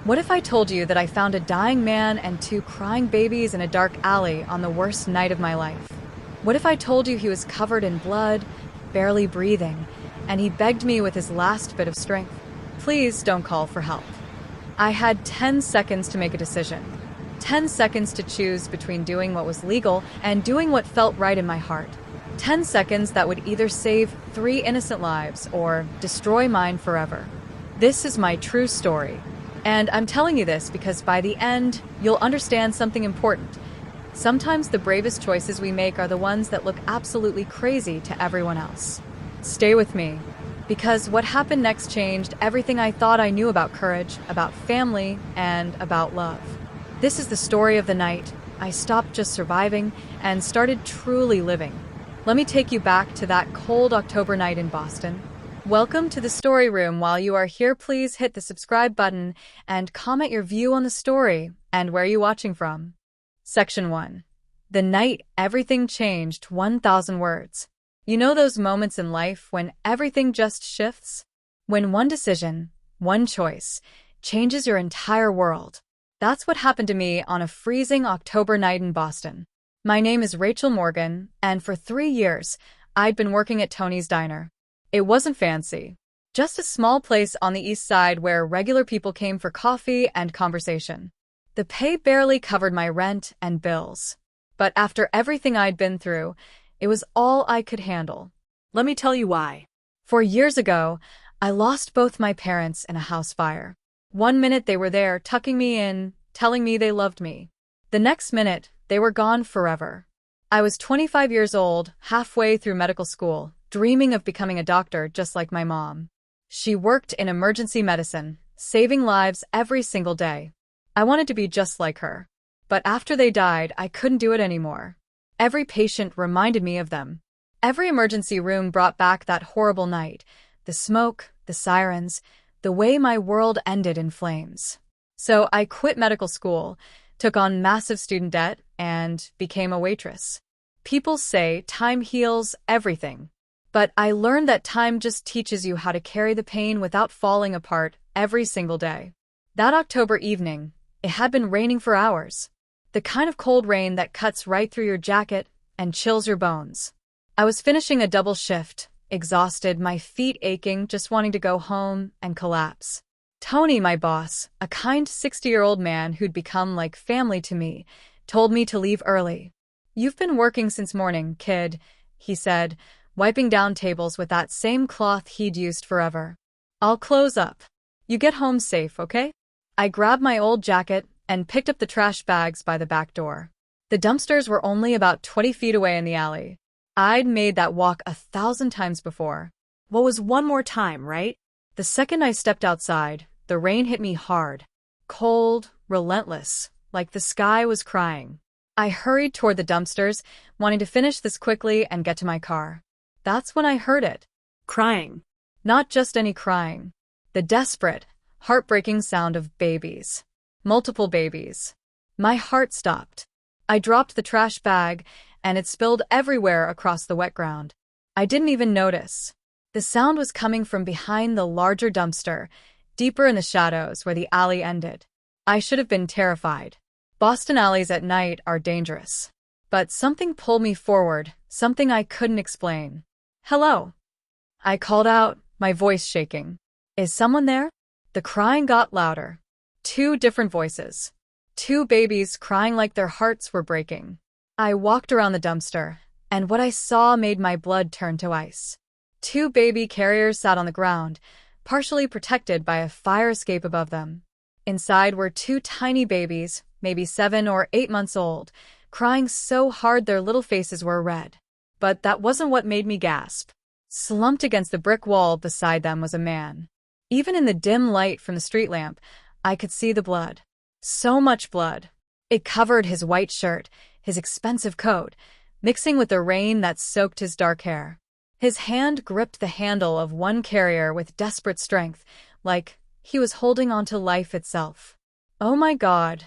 What if I told you that I found a dying man and two crying babies in a dark alley on the worst night of my life? What if I told you he was covered in blood, barely breathing, and he begged me with his last bit of strength, "Please don't call for help." I had 10 seconds to make a decision. 10 seconds to choose between doing what was legal and doing what felt right in my heart. 10 seconds that would either save 3 innocent lives or destroy mine forever. This is my true story. And I'm telling you this because by the end, you'll understand something important. Sometimes the bravest choices we make are the ones that look absolutely crazy to everyone else. Stay with me, because what happened next changed everything I thought I knew about courage, about family, and about love. This is the story of the night I stopped just surviving and started truly living. Let me take you back to that cold October night in Boston. Welcome to the story room. While you are here, please hit the subscribe button and comment your view on the story and where you're watching from. Section 1. The night everything changed. 1,000 words. You know those moments in life when everything just shifts? When one decision, one choice, changes your entire world. That's what happened to me on a freezing October night in Boston. My name is Rachel Morgan, and for 3 years, I'd been working at Tony's Diner. It wasn't fancy. Just a small place on the east side where regular people came for coffee and conversation. The pay barely covered my rent and bills. But after everything I'd been through, it was all I could handle. Let me tell you why. 4 years ago, I lost both my parents in a house fire. One minute they were there, tucking me in, telling me they loved me. The next minute, they were gone forever. I was 25 years old, halfway through medical school, dreaming of becoming a doctor just like my mom. She worked in emergency medicine, saving lives every single day. I wanted to be just like her. But after they died, I couldn't do it anymore. Every patient reminded me of them. Every emergency room brought back that horrible night, the smoke, the sirens, the way my world ended in flames. So I quit medical school, took on massive student debt, and became a waitress. People say time heals everything. But I learned that time just teaches you how to carry the pain without falling apart every single day. That October evening, it had been raining for hours. The kind of cold rain that cuts right through your jacket and chills your bones. I was finishing a double shift, exhausted, my feet aching, just wanting to go home and collapse. Tony, my boss, a kind 60-year-old man who'd become like family to me, told me to leave early. "You've been working since morning, kid," he said, wiping down tables with that same cloth he'd used forever. "I'll close up. You get home safe, okay?" I grabbed my old jacket and picked up the trash bags by the back door. The dumpsters were only about 20 feet away in the alley. I'd made that walk 1,000 times before. What was one more time, right? The second I stepped outside, the rain hit me hard. Cold, relentless, like the sky was crying. I hurried toward the dumpsters, wanting to finish this quickly and get to my car. That's when I heard it. Crying. Not just any crying. The desperate, heartbreaking sound of babies. Multiple babies. My heart stopped. I dropped the trash bag, and it spilled everywhere across the wet ground. I didn't even notice. The sound was coming from behind the larger dumpster, deeper in the shadows where the alley ended. I should have been terrified. Boston alleys at night are dangerous. But something pulled me forward, something I couldn't explain. "Hello." I called out, my voice shaking. "Is someone there?" The crying got louder. 2 different voices. 2 babies crying like their hearts were breaking. I walked around the dumpster, and what I saw made my blood turn to ice. 2 baby carriers sat on the ground, partially protected by a fire escape above them. Inside were 2 tiny babies, maybe 7 or 8 months old, crying so hard their little faces were red. But that wasn't what made me gasp. Slumped against the brick wall beside them was a man. Even in the dim light from the street lamp, I could see the blood. So much blood. It covered his white shirt, his expensive coat, mixing with the rain that soaked his dark hair. His hand gripped the handle of one carrier with desperate strength, like he was holding on to life itself. "Oh my God,"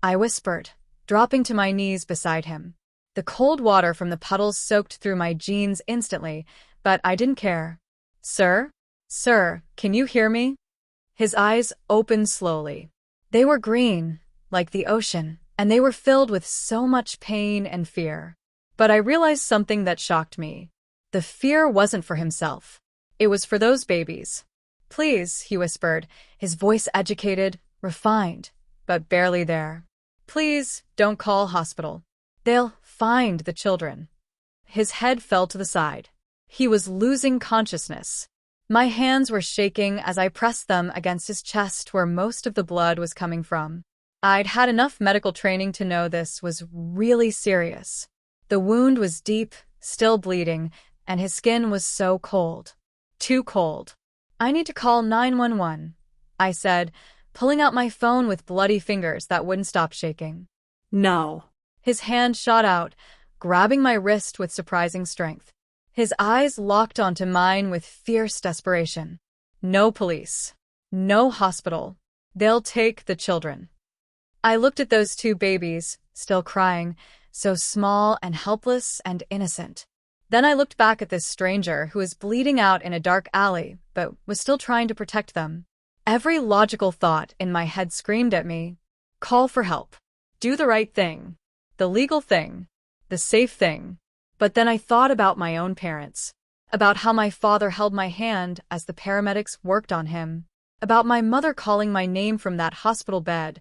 I whispered, dropping to my knees beside him. The cold water from the puddles soaked through my jeans instantly, but I didn't care. "Sir? Sir, can you hear me?" His eyes opened slowly. They were green, like the ocean, and they were filled with so much pain and fear. But I realized something that shocked me. The fear wasn't for himself. It was for those babies. Please, he whispered, his voice educated, refined, but barely there. Please, don't call hospital. They'll find the children. His head fell to the side. He was losing consciousness. My hands were shaking as I pressed them against his chest where most of the blood was coming from. I'd had enough medical training to know this was really serious. The wound was deep, still bleeding, and his skin was so cold. Too cold. I need to call 911, I said, pulling out my phone with bloody fingers that wouldn't stop shaking. No. His hand shot out, grabbing my wrist with surprising strength. His eyes locked onto mine with fierce desperation. No police. No hospital. They'll take the children. I looked at those two babies, still crying, so small and helpless and innocent. Then I looked back at this stranger who was bleeding out in a dark alley, but was still trying to protect them. Every logical thought in my head screamed at me. Call for help. Do the right thing. The legal thing. The safe thing. But then I thought about my own parents. About how my father held my hand as the paramedics worked on him. About my mother calling my name from that hospital bed,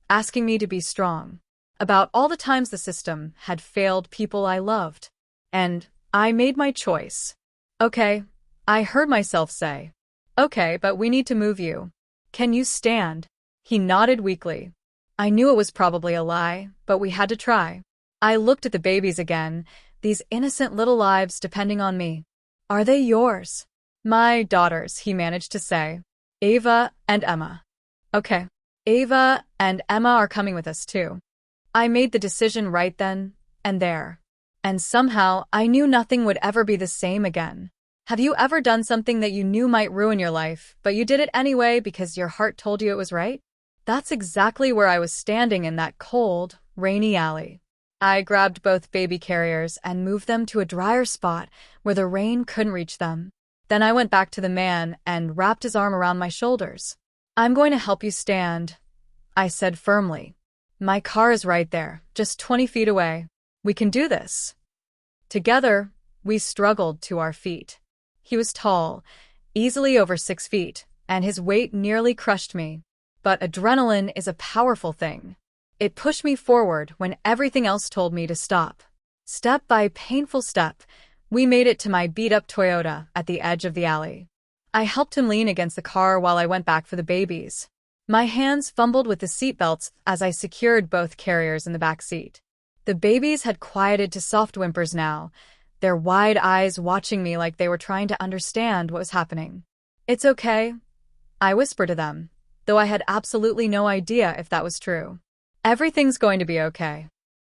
asking me to be strong. About all the times the system had failed people I loved. And I made my choice. Okay, I heard myself say. Okay, but we need to move you. Can you stand? He nodded weakly. I knew it was probably a lie, but we had to try. I looked at the babies again, these innocent little lives depending on me. Are they yours? My daughters, he managed to say. Ava and Emma. Okay. Ava and Emma are coming with us too. I made the decision right then and there. And somehow I knew nothing would ever be the same again. Have you ever done something that you knew might ruin your life, but you did it anyway because your heart told you it was right? That's exactly where I was standing in that cold, rainy alley. I grabbed both baby carriers and moved them to a drier spot where the rain couldn't reach them. Then I went back to the man and wrapped his arm around my shoulders. I'm going to help you stand, I said firmly. My car is right there, just 20 feet away. We can do this. Together, we struggled to our feet. He was tall, easily over 6 feet, and his weight nearly crushed me. But adrenaline is a powerful thing. It pushed me forward when everything else told me to stop. Step by painful step, we made it to my beat-up Toyota at the edge of the alley. I helped him lean against the car while I went back for the babies. My hands fumbled with the seatbelts as I secured both carriers in the back seat. The babies had quieted to soft whimpers now, their wide eyes watching me like they were trying to understand what was happening. It's okay, I whispered to them, though I had absolutely no idea if that was true. Everything's going to be okay.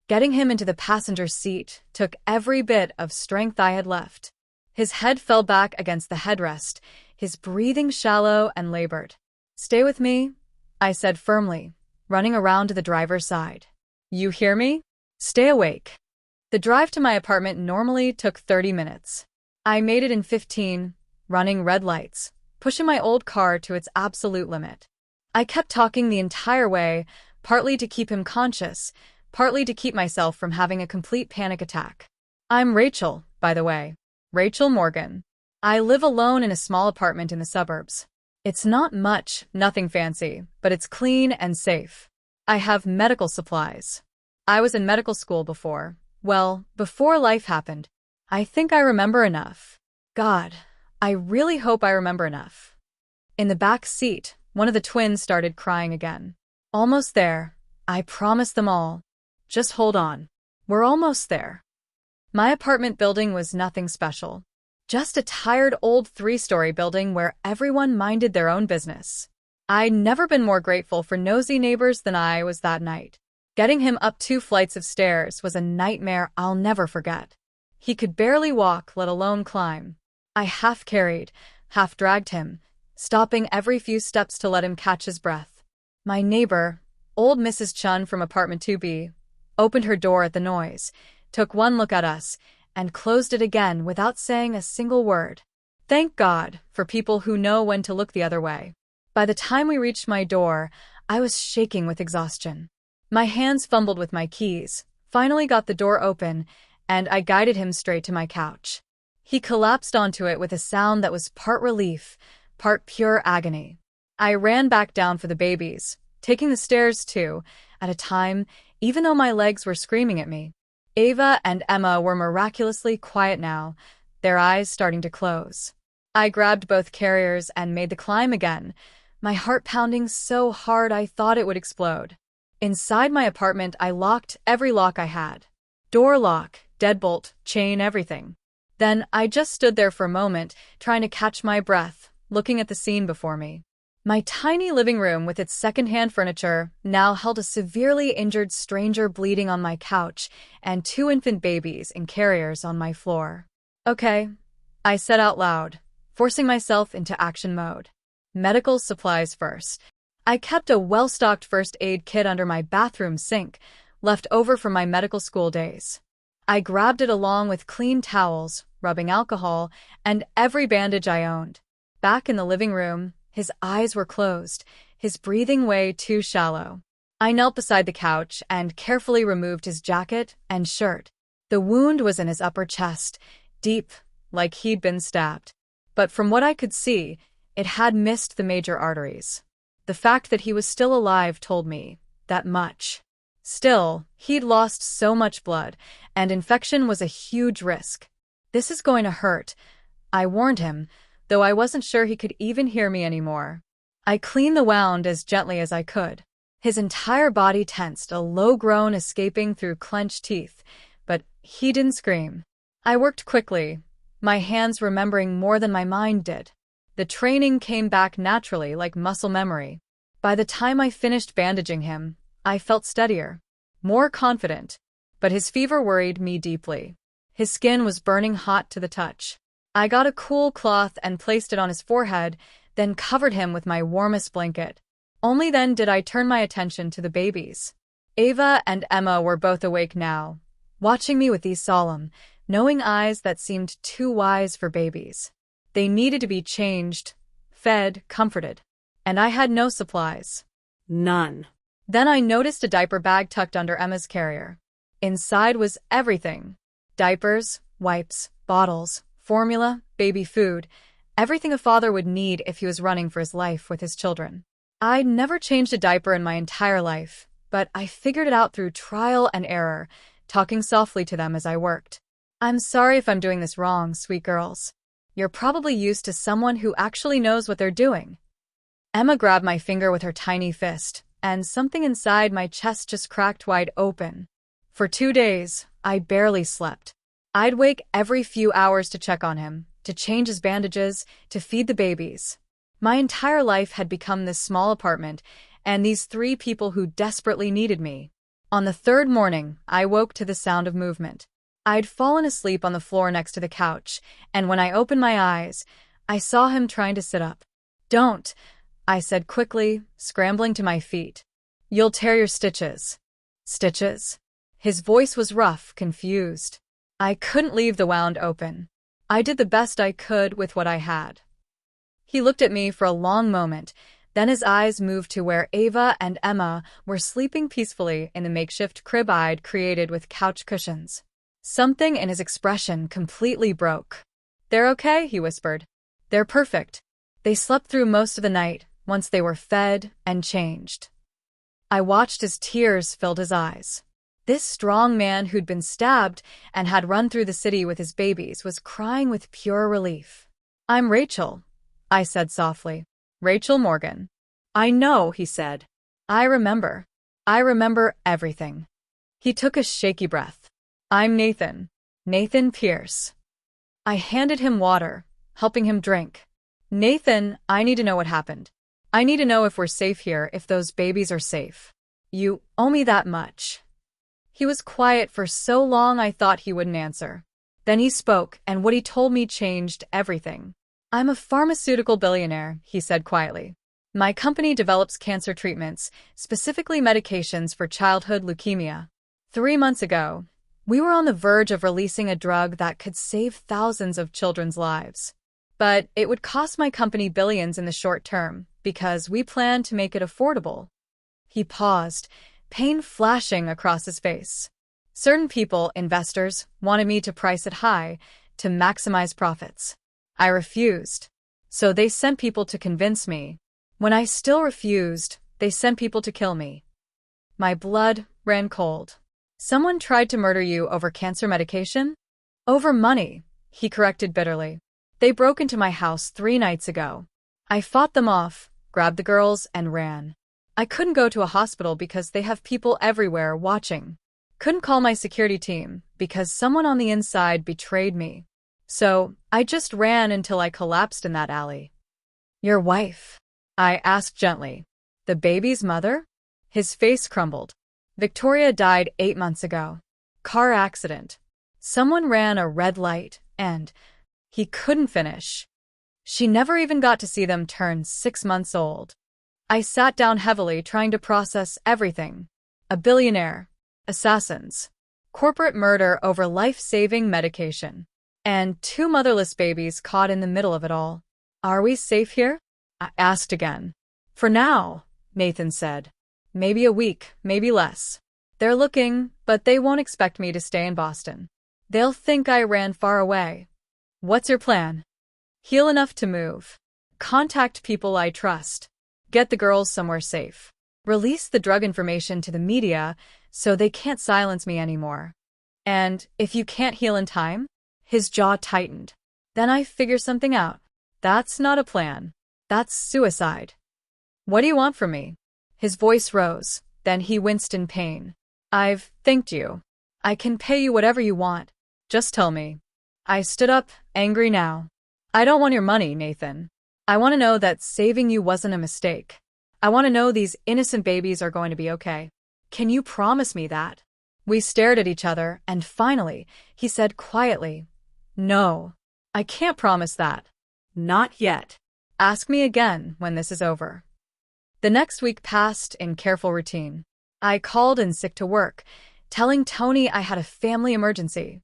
Getting him into the passenger seat took every bit of strength I had left. His head fell back against the headrest, his breathing shallow and labored. Stay with me, I said firmly, running around to the driver's side. You hear me? Stay awake. The drive to my apartment normally took 30 minutes. I made it in 15, running red lights, pushing my old car to its absolute limit. I kept talking the entire way, partly to keep him conscious, partly to keep myself from having a complete panic attack. I'm Rachel, by the way. Rachel Morgan. I live alone in a small apartment in the suburbs. It's not much, nothing fancy, but it's clean and safe. I have medical supplies. I was in medical school before. Well, before life happened. I think I remember enough. God, I really hope I remember enough. In the back seat, one of the twins started crying again. Almost there. I promised them all. Just hold on. We're almost there. My apartment building was nothing special. Just a tired old 3-story building where everyone minded their own business. I'd never been more grateful for nosy neighbors than I was that night. Getting him up 2 flights of stairs was a nightmare I'll never forget. He could barely walk, let alone climb. I half carried, half dragged him, stopping every few steps to let him catch his breath. My neighbor, old Mrs. Chun from apartment 2B, opened her door at the noise, took one look at us, and closed it again without saying a single word. Thank God for people who know when to look the other way. By the time we reached my door, I was shaking with exhaustion. My hands fumbled with my keys, finally got the door open, and I guided him straight to my couch. He collapsed onto it with a sound that was part relief, part pure agony. I ran back down for the babies, taking the stairs two at a time, even though my legs were screaming at me. Ava and Emma were miraculously quiet now, their eyes starting to close. I grabbed both carriers and made the climb again, my heart pounding so hard I thought it would explode. Inside my apartment, I locked every lock I had. Door lock, deadbolt, chain, everything. Then I just stood there for a moment, trying to catch my breath, looking at the scene before me. My tiny living room with its secondhand furniture now held a severely injured stranger bleeding on my couch and two infant babies in carriers on my floor. Okay, I said out loud, forcing myself into action mode. Medical supplies first. I kept a well-stocked first aid kit under my bathroom sink, left over from my medical school days. I grabbed it along with clean towels, rubbing alcohol, and every bandage I owned. Back in the living room, his eyes were closed, his breathing way too shallow. I knelt beside the couch and carefully removed his jacket and shirt. The wound was in his upper chest, deep, like he'd been stabbed. But from what I could see, it had missed the major arteries. The fact that he was still alive told me that much. Still, he'd lost so much blood, and infection was a huge risk. This is going to hurt, I warned him, though I wasn't sure he could even hear me anymore. I cleaned the wound as gently as I could. His entire body tensed, a low groan escaping through clenched teeth, but he didn't scream. I worked quickly, my hands remembering more than my mind did. The training came back naturally like muscle memory. By the time I finished bandaging him, I felt steadier, more confident, but his fever worried me deeply. His skin was burning hot to the touch. I got a cool cloth and placed it on his forehead, then covered him with my warmest blanket. Only then did I turn my attention to the babies. Ava and Emma were both awake now, watching me with these solemn, knowing eyes that seemed too wise for babies. They needed to be changed, fed, comforted. And I had no supplies. None. Then I noticed a diaper bag tucked under Emma's carrier. Inside was everything. Diapers, wipes, bottles, formula, baby food, everything a father would need if he was running for his life with his children. I'd never changed a diaper in my entire life, but I figured it out through trial and error, talking softly to them as I worked. I'm sorry if I'm doing this wrong, sweet girls. You're probably used to someone who actually knows what they're doing. Emma grabbed my finger with her tiny fist, and something inside my chest just cracked wide open. For 2 days, I barely slept. I'd wake every few hours to check on him, to change his bandages, to feed the babies. My entire life had become this small apartment, and these 3 people who desperately needed me. On the 3rd morning, I woke to the sound of movement. I'd fallen asleep on the floor next to the couch, and when I opened my eyes, I saw him trying to sit up. "Don't," I said quickly, scrambling to my feet. "You'll tear your stitches." "Stitches?" His voice was rough, confused. I couldn't leave the wound open. I did the best I could with what I had. He looked at me for a long moment, then his eyes moved to where Ava and Emma were sleeping peacefully in the makeshift crib I'd created with couch cushions. Something in his expression completely broke. "They're okay," he whispered. "They're perfect." They slept through most of the night, once they were fed and changed. I watched as tears filled his eyes. This strong man who'd been stabbed and had run through the city with his babies was crying with pure relief. "I'm Rachel," I said softly. "Rachel Morgan." "I know," he said. I remember. I remember everything." He took a shaky breath. "I'm Nathan. Nathan Pierce." I handed him water, helping him drink. "Nathan, I need to know what happened. I need to know if we're safe here, if those babies are safe. You owe me that much." He was quiet for so long I thought he wouldn't answer. Then he spoke, and what he told me changed everything. "I'm a pharmaceutical billionaire," he said quietly. "My company develops cancer treatments, specifically medications for childhood leukemia. 3 months ago, we were on the verge of releasing a drug that could save thousands of children's lives. But it would cost my company billions in the short term, because we plan to make it affordable. He paused, pain flashing across his face. Certain people, investors, wanted me to price it high, to maximize profits. I refused. So they sent people to convince me. When I still refused, they sent people to kill me. My blood ran cold. Someone tried to murder you over cancer medication? Over money, he corrected bitterly. They broke into my house 3 nights ago. I fought them off, grabbed the girls, and ran. I couldn't go to a hospital because they have people everywhere watching. Couldn't call my security team because someone on the inside betrayed me. So, I just ran until I collapsed in that alley. Your wife? I asked gently. The baby's mother? His face crumbled. Victoria died 8 months ago. Car accident. Someone ran a red light, and he couldn't finish. She never even got to see them turn 6 months old. I sat down heavily, trying to process everything. A billionaire. Assassins. Corporate murder over life-saving medication. And 2 motherless babies caught in the middle of it all. Are we safe here? I asked again. For now, Nathan said. Maybe a week, maybe less. They're looking, but they won't expect me to stay in Boston. They'll think I ran far away. What's your plan? Heal enough to move. Contact people I trust. Get the girls somewhere safe. Release the drug information to the media so they can't silence me anymore. And if you can't heal in time? His jaw tightened. Then I figure something out. That's not a plan. That's suicide. What do you want from me? His voice rose, then he winced in pain. I've thanked you. I can pay you whatever you want. Just tell me. I stood up, angry now. I don't want your money, Nathan. I want to know that saving you wasn't a mistake. I want to know these innocent babies are going to be okay. Can you promise me that? We stared at each other, and finally, he said quietly, No, I can't promise that. Not yet. Ask me again when this is over. The next week passed in careful routine. I called in sick to work, telling Tony I had a family emergency.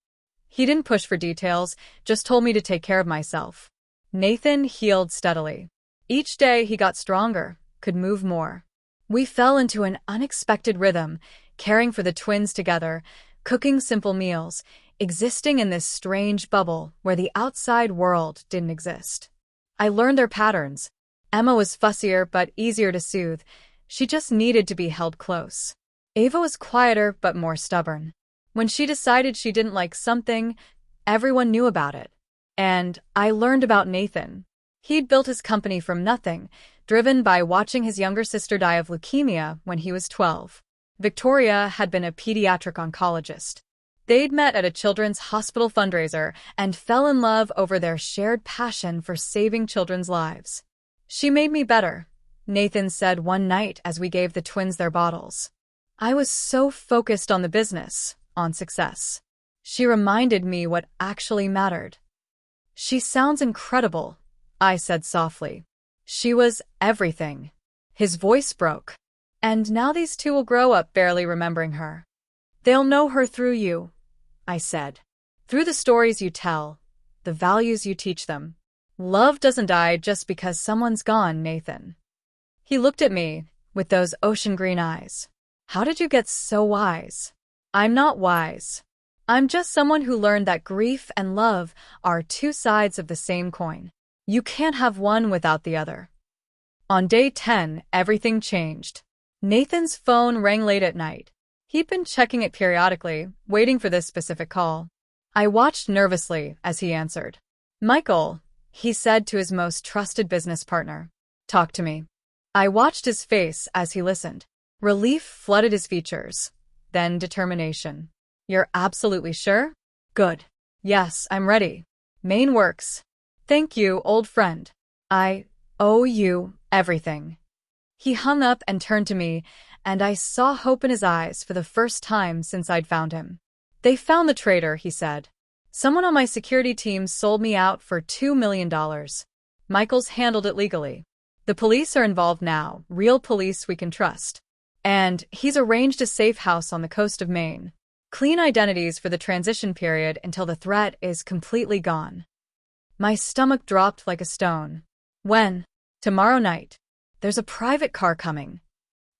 He didn't push for details, just told me to take care of myself. Nathan healed steadily. Each day he got stronger, could move more. We fell into an unexpected rhythm, caring for the twins together, cooking simple meals, existing in this strange bubble where the outside world didn't exist. I learned their patterns. Emma was fussier but easier to soothe. She just needed to be held close. Ava was quieter but more stubborn. When she decided she didn't like something, everyone knew about it. And I learned about Nathan. He'd built his company from nothing, driven by watching his younger sister die of leukemia when he was 12. Victoria had been a pediatric oncologist. They'd met at a children's hospital fundraiser and fell in love over their shared passion for saving children's lives. She made me better, Nathan said one night as we gave the twins their bottles. I was so focused on the business, on success. She reminded me what actually mattered. She sounds incredible, I said softly. She was everything. His voice broke. And now these two will grow up barely remembering her. They'll know her through you, I said. Through the stories you tell, the values you teach them. Love doesn't die just because someone's gone, Nathan. He looked at me with those ocean green eyes. How did you get so wise? I'm not wise. I'm just someone who learned that grief and love are 2 sides of the same coin. You can't have one without the other. On day 10, everything changed. Nathan's phone rang late at night. He'd been checking it periodically, waiting for this specific call. I watched nervously as he answered. Michael, he said to his most trusted business partner. Talk to me. I watched his face as he listened. Relief flooded his features, then determination. You're absolutely sure? Good. Yes, I'm ready. Main works. Thank you, old friend. I owe you everything. He hung up and turned to me, and I saw hope in his eyes for the first time since I'd found him. They found the traitor, he said. Someone on my security team sold me out for $2 million. Michael's handled it legally. The police are involved now, real police we can trust. And he's arranged a safe house on the coast of Maine. Clean identities for the transition period until the threat is completely gone. My stomach dropped like a stone. When? Tomorrow night. There's a private car coming.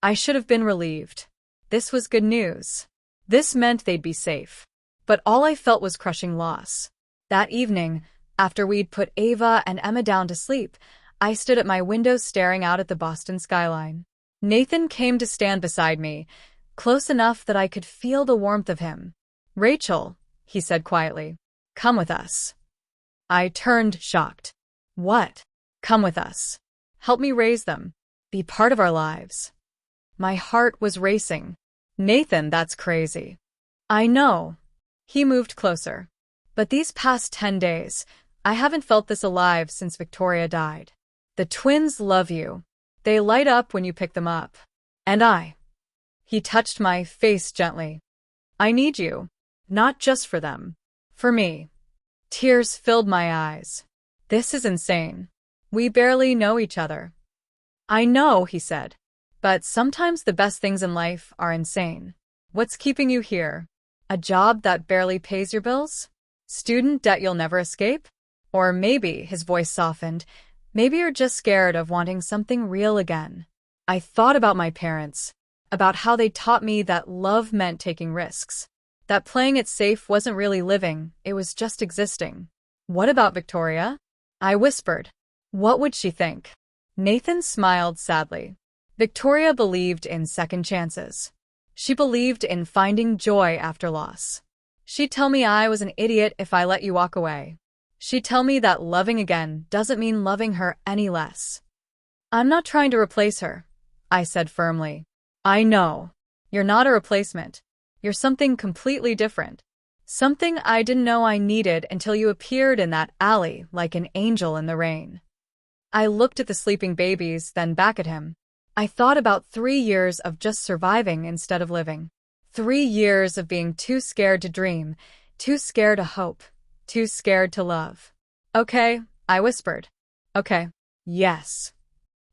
I should have been relieved. This was good news. This meant they'd be safe. But all I felt was crushing loss. That evening, after we'd put Ava and Emma down to sleep, I stood at my window staring out at the Boston skyline. Nathan came to stand beside me, close enough that I could feel the warmth of him. "Rachel," he said quietly, "come with us." I turned, shocked. "What?" "Come with us. Help me raise them. Be part of our lives." My heart was racing. "Nathan, that's crazy." "I know." He moved closer. "But these past 10 days, I haven't felt this alive since Victoria died. The twins love you. They light up when you pick them up. And He touched my face gently. "I need you. Not just for them. For me." Tears filled my eyes. "This is insane. We barely know each other." "I know," he said. "But sometimes the best things in life are insane. What's keeping you here? A job that barely pays your bills? Student debt you'll never escape? Or maybe," his voice softened, "maybe you're just scared of wanting something real again." I thought about my parents, about how they taught me that love meant taking risks, that playing it safe wasn't really living, it was just existing. "What about Victoria?" I whispered. "What would she think?" Nathan smiled sadly. "Victoria believed in second chances. She believed in finding joy after loss. She'd tell me I was an idiot if I let you walk away. She'd tell me that loving again doesn't mean loving her any less." "I'm not trying to replace her," I said firmly. "I know. You're not a replacement. You're something completely different. Something I didn't know I needed until you appeared in that alley like an angel in the rain." I looked at the sleeping babies, then back at him. I thought about 3 years of just surviving instead of living. 3 years of being too scared to dream, too scared to hope, too scared to love. "Okay," I whispered. "Okay. Yes."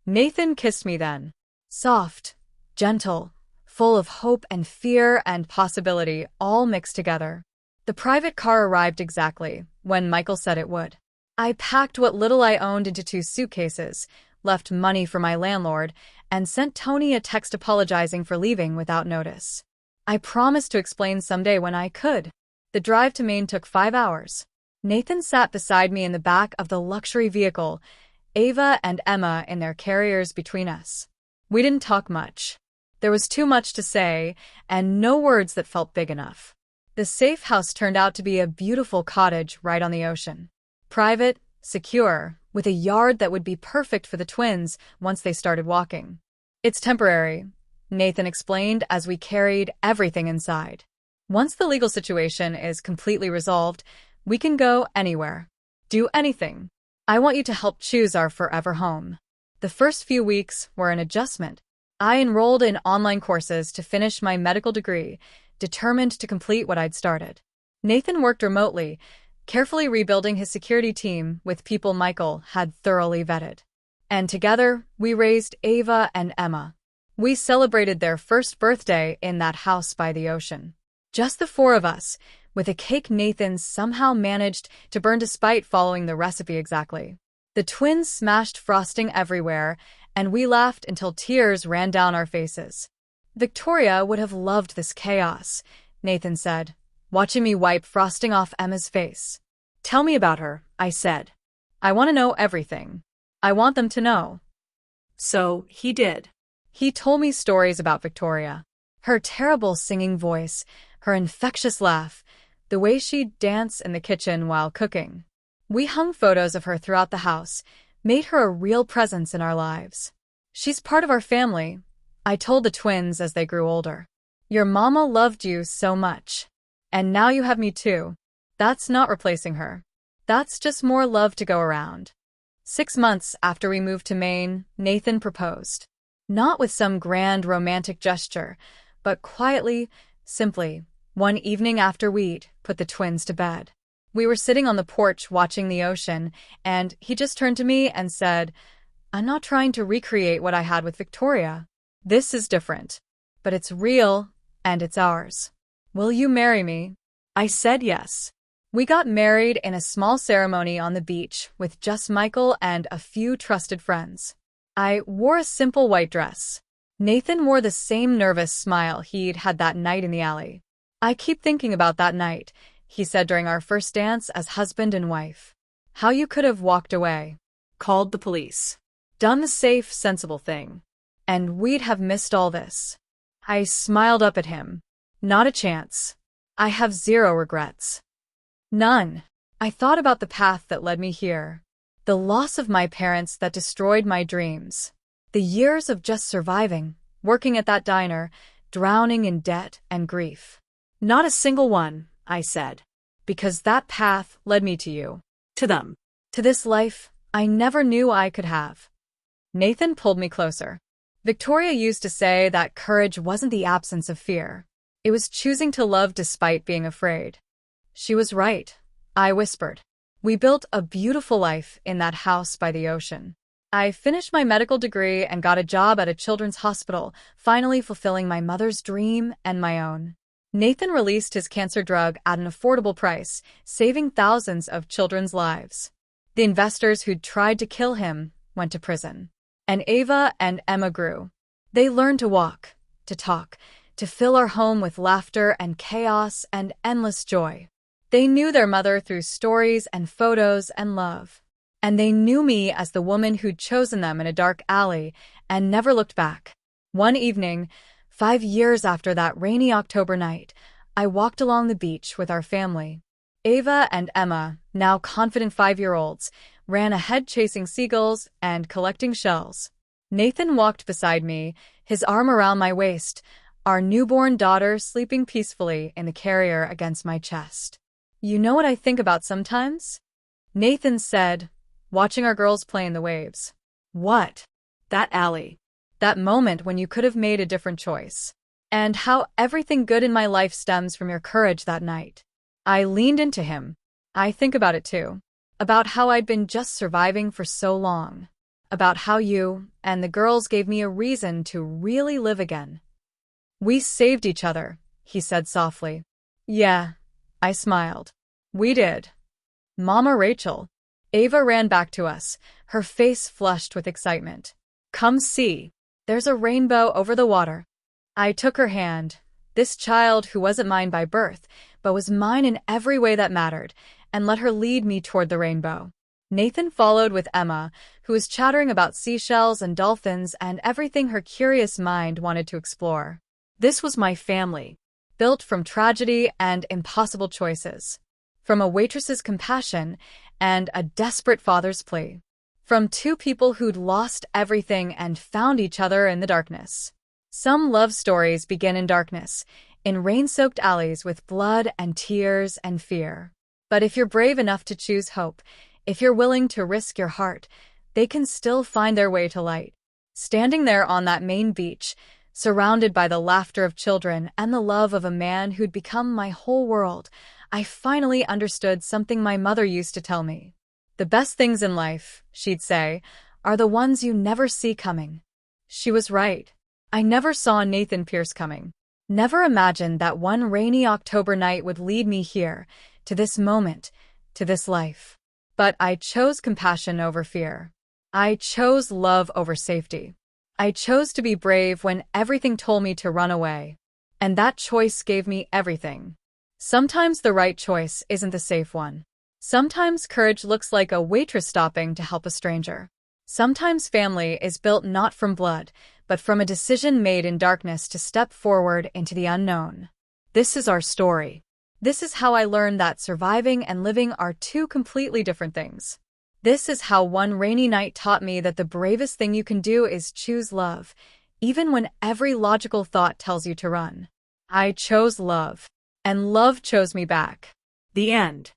Nathan kissed me then. Soft, gentle, full of hope and fear and possibility all mixed together. The private car arrived exactly when Michael said it would. I packed what little I owned into 2 suitcases, left money for my landlord, and sent Tony a text apologizing for leaving without notice. I promised to explain someday when I could. The drive to Maine took 5 hours. Nathan sat beside me in the back of the luxury vehicle, Ava and Emma in their carriers between us. We didn't talk much. There was too much to say, and no words that felt big enough. The safe house turned out to be a beautiful cottage right on the ocean. Private, secure, with a yard that would be perfect for the twins once they started walking. "It's temporary," Nathan explained as we carried everything inside. "Once the legal situation is completely resolved, we can go anywhere. Do anything. I want you to help choose our forever home." The first few weeks were an adjustment. I enrolled in online courses to finish my medical degree, determined to complete what I'd started. Nathan worked remotely, carefully rebuilding his security team with people Michael had thoroughly vetted. And together, we raised Ava and Emma. We celebrated their first birthday in that house by the ocean. Just the 4 of us, with a cake Nathan somehow managed to burn despite following the recipe exactly. The twins smashed frosting everywhere, and we laughed until tears ran down our faces. "Victoria would have loved this chaos," Nathan said, watching me wipe frosting off Emma's face. "Tell me about her," I said. "I want to know everything. I want them to know." So he did. He told me stories about Victoria. Her terrible singing voice, her infectious laugh, the way she'd dance in the kitchen while cooking. We hung photos of her throughout the house, made her a real presence in our lives. "She's part of our family," I told the twins as they grew older. "Your mama loved you so much. And now you have me too. That's not replacing her. That's just more love to go around." 6 months after we moved to Maine, Nathan proposed. Not with some grand romantic gesture, but quietly, simply, one evening after we'd put the twins to bed. We were sitting on the porch watching the ocean, and he just turned to me and said, "I'm not trying to recreate what I had with Victoria. This is different. But it's real, and it's ours. Will you marry me?" I said yes. We got married in a small ceremony on the beach with just Michael and a few trusted friends. I wore a simple white dress. Nathan wore the same nervous smile he'd had that night in the alley. "I keep thinking about that night," he said during our first dance as husband and wife. "How you could have walked away. Called the police. Done the safe, sensible thing. And we'd have missed all this." I smiled up at him. "Not a chance. I have zero regrets. None. I thought about the path that led me here. The loss of my parents that destroyed my dreams. The years of just surviving, working at that diner, drowning in debt and grief." Not a single one, I said. "Because that path led me to you. To them. To this life I never knew I could have." Nathan pulled me closer. "Victoria used to say that courage wasn't the absence of fear. It was choosing to love despite being afraid." She was right, I whispered. "We built a beautiful life in that house by the ocean. I finished my medical degree and got a job at a children's hospital, finally fulfilling my mother's dream and my own." Nathan released his cancer drug at an affordable price, saving thousands of children's lives. The investors who'd tried to kill him went to prison. And Ava and Emma grew. They learned to walk, to talk, to fill our home with laughter and chaos and endless joy. They knew their mother through stories and photos and love. And they knew me as the woman who'd chosen them in a dark alley and never looked back. One evening, 5 years after that rainy October night, I walked along the beach with our family. Ava and Emma, now confident 5-year-olds, ran ahead chasing seagulls and collecting shells. Nathan walked beside me, his arm around my waist, our newborn daughter sleeping peacefully in the carrier against my chest. "You know what I think about sometimes?" Nathan said, watching our girls play in the waves. "What?" That alley. "That moment when you could have made a different choice. And how everything good in my life stems from your courage that night." I leaned into him. "I think about it too. About how I'd been just surviving for so long. About how you and the girls gave me a reason to really live again." "We saved each other," he said softly. "Yeah," I smiled. "We did. Mama Rachel." Ava ran back to us, her face flushed with excitement. "Come see. There's a rainbow over the water." I took her hand, this child who wasn't mine by birth, but was mine in every way that mattered, and let her lead me toward the rainbow. Nathan followed with Emma, who was chattering about seashells and dolphins and everything her curious mind wanted to explore. This was my family, built from tragedy and impossible choices. From a waitress's compassion and a desperate father's plea. From two people who'd lost everything and found each other in the darkness. Some love stories begin in darkness, in rain-soaked alleys with blood and tears and fear. But if you're brave enough to choose hope, if you're willing to risk your heart, they can still find their way to light. Standing there on that Maine beach, surrounded by the laughter of children and the love of a man who'd become my whole world, I finally understood something my mother used to tell me. "The best things in life," she'd say, "are the ones you never see coming." She was right. I never saw Nathan Pierce coming. Never imagined that one rainy October night would lead me here, to this moment, to this life. But I chose compassion over fear. I chose love over safety. I chose to be brave when everything told me to run away. And that choice gave me everything. Sometimes the right choice isn't the safe one. Sometimes courage looks like a waitress stopping to help a stranger. Sometimes family is built not from blood, but from a decision made in darkness to step forward into the unknown. This is our story. This is how I learned that surviving and living are two completely different things. This is how one rainy night taught me that the bravest thing you can do is choose love, even when every logical thought tells you to run. I chose love, and love chose me back. The end.